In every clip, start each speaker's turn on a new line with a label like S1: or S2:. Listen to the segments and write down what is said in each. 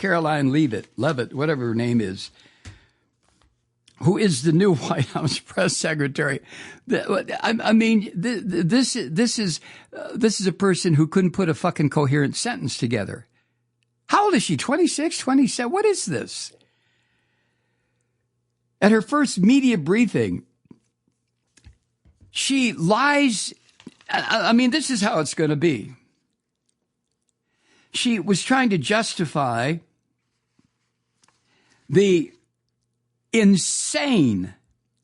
S1: Karoline Leavitt, whatever her name is, who is the new White House press secretary. I mean, this is a person who couldn't put a fucking coherent sentence together. How old is she? 26, 27? What is this? At her first media briefing, she lies. I mean, this is how it's going to be. She was trying to justify the insane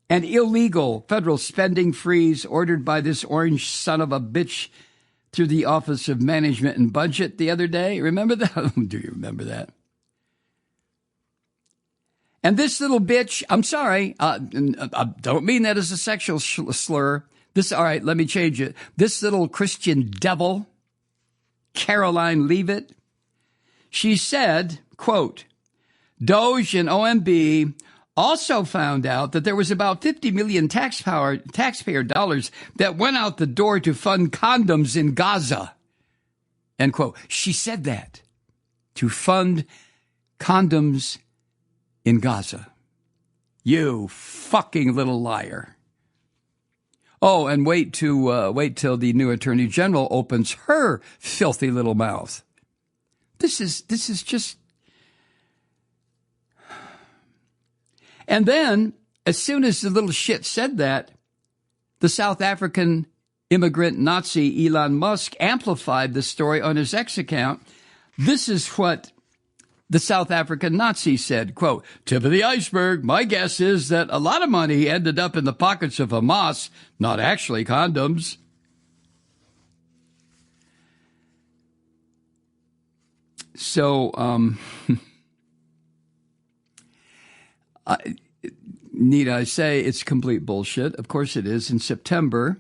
S1: and illegal federal spending freeze ordered by this orange son of a bitch through the Office of Management and Budget the other day. Remember that? Do you remember that? And this little bitch, I'm sorry, I don't mean that as a sexual slur. All right, let me change it. This little Christian devil, Karoline Leavitt, she said, quote, Doge and OMB also found out that there was about 50 million taxpayer dollars that went out the door to fund condoms in Gaza. End quote. She said that, to fund condoms in Gaza. You fucking little liar. Oh, and wait till the new Attorney General opens her filthy little mouth. This is just. And then, as soon as the little shit said that, the South African immigrant Nazi Elon Musk amplified the story on his X account. This is what the South African Nazi said, quote, tip of the iceberg, my guess is that a lot of money ended up in the pockets of Hamas, not actually condoms. So, need I say it's complete bullshit? Of course it is. In September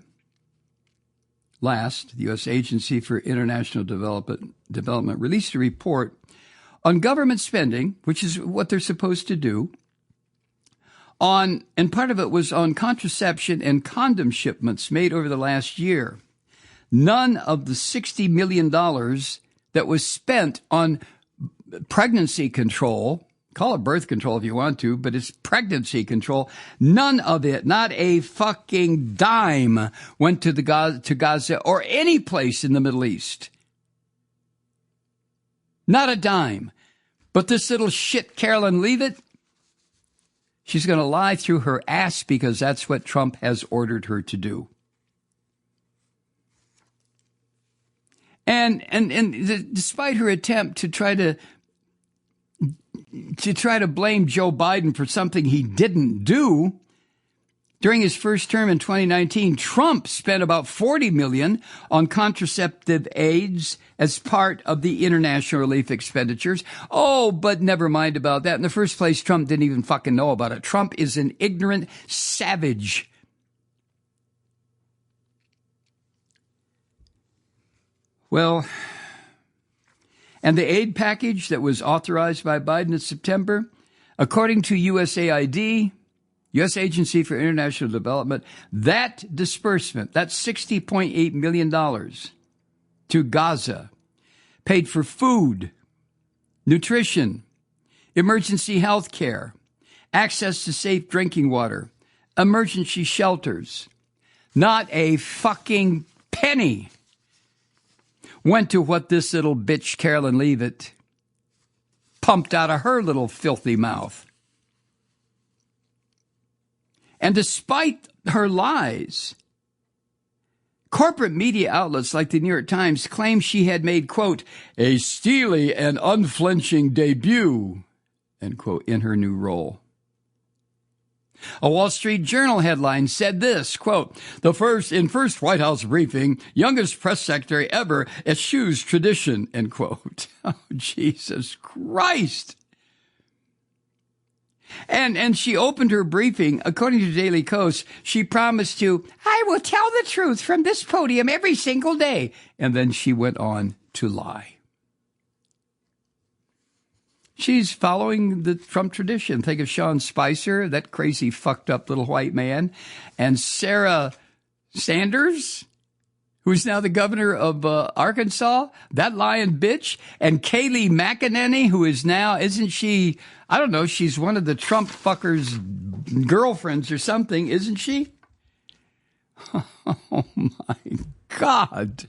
S1: last, the U.S. Agency for International Development released a report on government spending, which is what they're supposed to do, and part of it was on contraception and condom shipments made over the last year. None of the $60 million that was spent on pregnancy control, call it birth control if you want to, but it's pregnancy control. None of it, not a fucking dime, went to Gaza or any place in the Middle East. Not a dime. But this little shit, Karoline Leavitt, she's going to lie through her ass because that's what Trump has ordered her to do. And despite her attempt to try to blame Joe Biden for something he didn't do, during his first term in 2019, Trump spent about $40 million on contraceptive aids as part of the international relief expenditures. Oh, but never mind about that. In the first place, Trump didn't even fucking know about it. Trump is an ignorant savage. Well, and the aid package that was authorized by Biden in September, according to USAID, U.S. Agency for International Development, that disbursement, that $60.8 million to Gaza, paid for food, nutrition, emergency health care, access to safe drinking water, emergency shelters. Not a fucking penny went to what this little bitch, Karoline Leavitt, pumped out of her little filthy mouth. And despite her lies, corporate media outlets like the New York Times claim she had made, quote, a steely and unflinching debut, end quote, in her new role. A Wall Street Journal headline said this, quote, first White House briefing, youngest press secretary ever eschews tradition, end quote. Oh, Jesus Christ. And she opened her briefing, according to Daily Kos, she promised to, I will tell the truth from this podium every single day. And then she went on to lie. She's following the Trump tradition. Think of Sean Spicer, that crazy fucked up little white man, and Sarah Sanders, who's now the governor of Arkansas, that lying bitch, and Kayleigh McEnany, who is now, isn't she, I don't know, she's one of the Trump fuckers' girlfriends or something, isn't she? Oh, my God.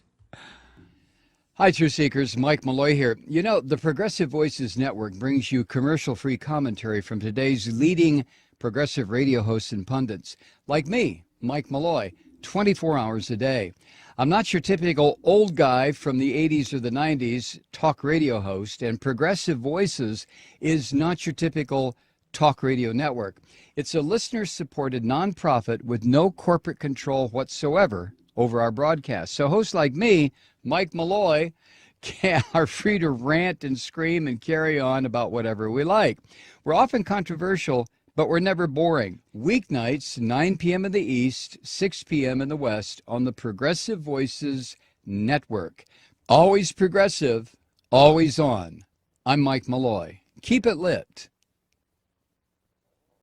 S1: Hi, Truth Seekers. Mike Malloy here. You know, the Progressive Voices Network brings you commercial-free commentary from today's leading progressive radio hosts and pundits, like me, Mike Malloy, 24 hours a day. I'm not your typical old guy from the 80s or the 90s talk radio host, and Progressive Voices is not your typical talk radio network. It's a listener-supported nonprofit with no corporate control whatsoever over our broadcast. So hosts like me, Mike Malloy, are free to rant and scream and carry on about whatever we like. We're often controversial, but we're never boring. Weeknights, 9 p.m. in the East, 6 p.m. in the West on the Progressive Voices Network. Always progressive, always on. I'm Mike Malloy. Keep it lit.